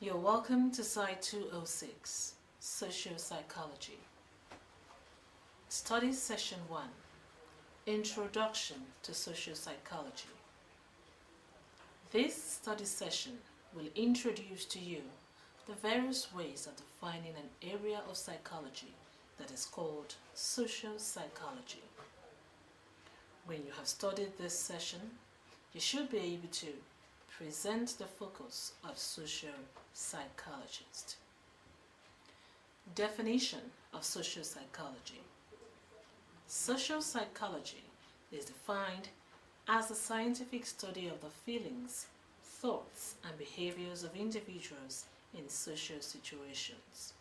You're welcome to PSY206, Social Psychology. Study Session 1, Introduction to Social Psychology. This study session will introduce to you the various ways of defining an area of psychology that is called social psychology. When you have studied this session, you should be able to present the focus of social psychologist. Definition of social psychology. Social psychology is defined as the scientific study of the feelings, thoughts, and behaviors of individuals in social situations.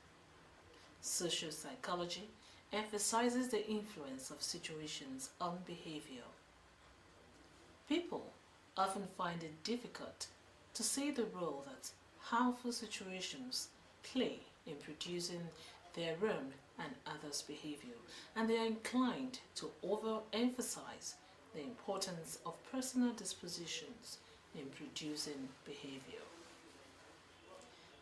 Social psychology emphasizes the influence of situations on behavior. People often find it difficult to see the role that harmful situations play in producing their own and others' behavior, and they are inclined to overemphasize the importance of personal dispositions in producing behavior.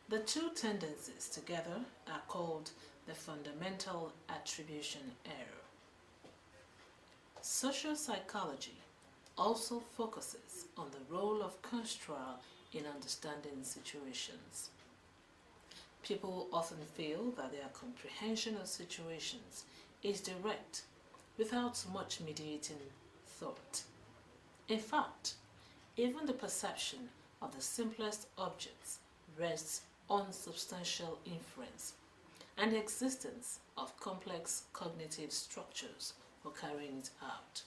The two tendencies together are called the fundamental attribution error. Social psychology also focuses on the role of construal in understanding situations. People often feel that their comprehension of situations is direct without much mediating thought. In fact, even the perception of the simplest objects rests on substantial inference and the existence of complex cognitive structures for carrying it out.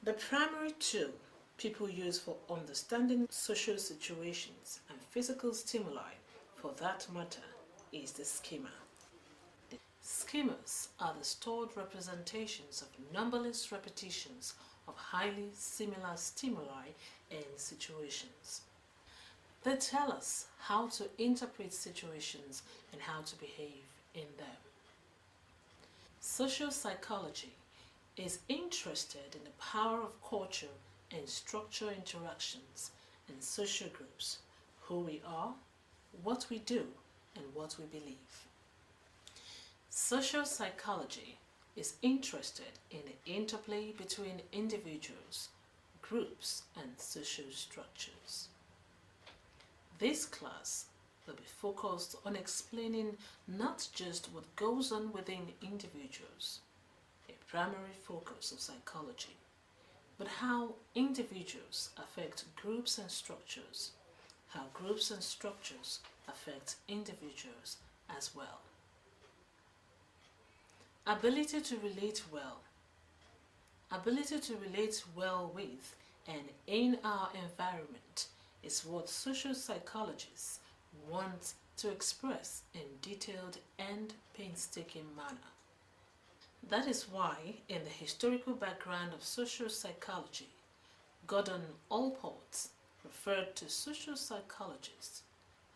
The primary tool people use for understanding social situations and physical stimuli, for that matter, is the schema. The schemas are the stored representations of numberless repetitions of highly similar stimuli and situations. They tell us how to interpret situations and how to behave in them. Social psychology is interested in the power of culture and structure interactions in social groups, who we are, what we do, and what we believe. Social psychology is interested in the interplay between individuals, groups, and social structures. This class will be focused on explaining not just what goes on within individuals, a primary focus of psychology, but how individuals affect groups and structures, how groups and structures affect individuals as well. Ability to relate well. Ability to relate well with and in our environment is what social psychologists want to express in detailed and painstaking manner. That is why, in the historical background of social psychology, Gordon Allport referred to social psychologists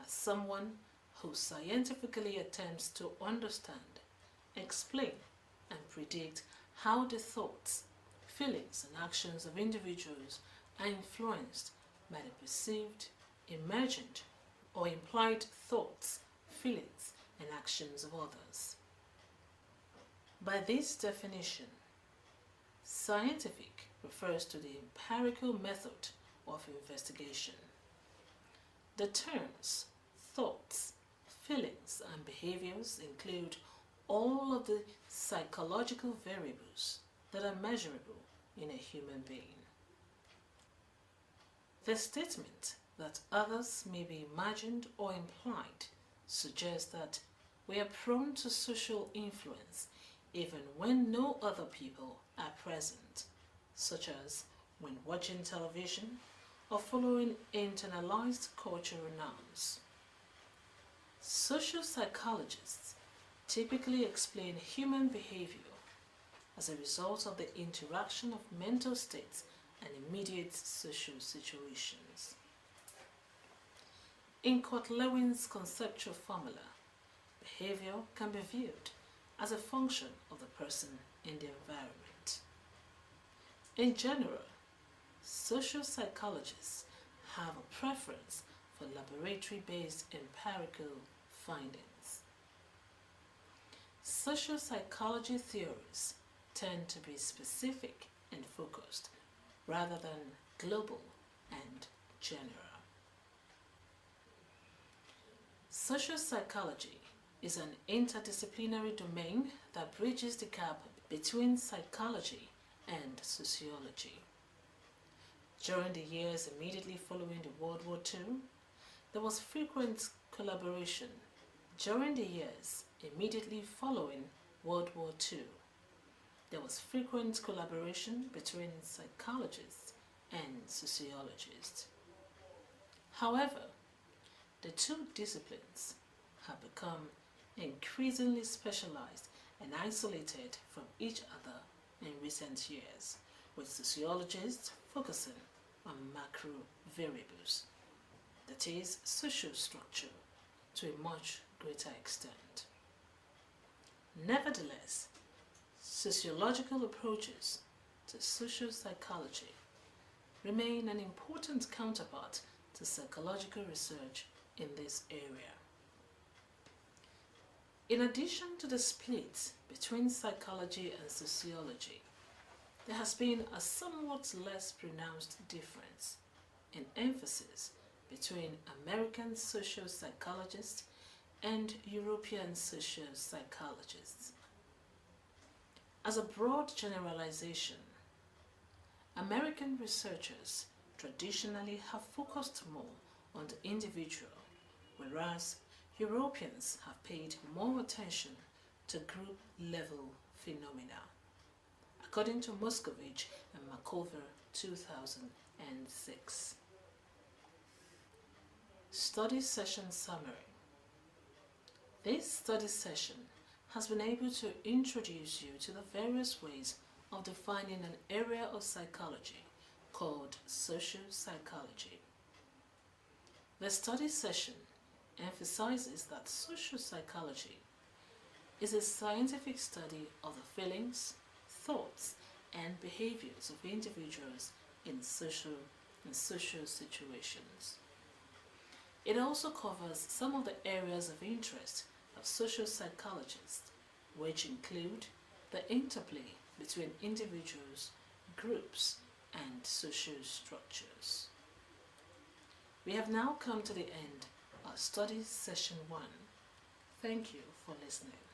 as someone who scientifically attempts to understand, explain, and predict how the thoughts, feelings, and actions of individuals are influenced by the perceived, emergent, or implied thoughts, feelings, and actions of others. By this definition, scientific refers to the empirical method of investigation. The terms thoughts, feelings, and behaviors include all of the psychological variables that are measurable in a human being. The statement that others may be imagined or implied suggests that we are prone to social influence even when no other people are present, such as when watching television or following internalized cultural norms. Social psychologists typically explain human behavior as a result of the interaction of mental states and immediate social situations. In Kurt-Lewin's conceptual formula, behavior can be viewed as a function of the person in the environment. In general, social psychologists have a preference for laboratory-based empirical findings. Social psychology theories tend to be specific and focused rather than global and general. Social psychology is an interdisciplinary domain that bridges the gap between psychology and sociology. During the years immediately following the World War II, there was frequent collaboration. During the years immediately following World War II, there was frequent collaboration between psychologists and sociologists. However, the two disciplines have become increasingly specialized and isolated from each other in recent years, with sociologists focusing on macro variables, that is, social structure, to a much greater extent. Nevertheless, sociological approaches to social psychology remain an important counterpart to psychological research in this area. In addition to the split between psychology and sociology, there has been a somewhat less pronounced difference in emphasis between American social psychologists and European social psychologists. As a broad generalization, American researchers traditionally have focused more on the individual, whereas Europeans have paid more attention to group-level phenomena, according to Moscovich and Markova 2006. Study session summary. This study session has been able to introduce you to the various ways of defining an area of psychology called social psychology. The study session emphasizes that social psychology is a scientific study of the feelings, thoughts, and behaviors of individuals in social situations. It also covers some of the areas of interest of social psychologists, which include the interplay between individuals, groups, and social structures. We have now come to the end of Study Session 1. Thank you for listening.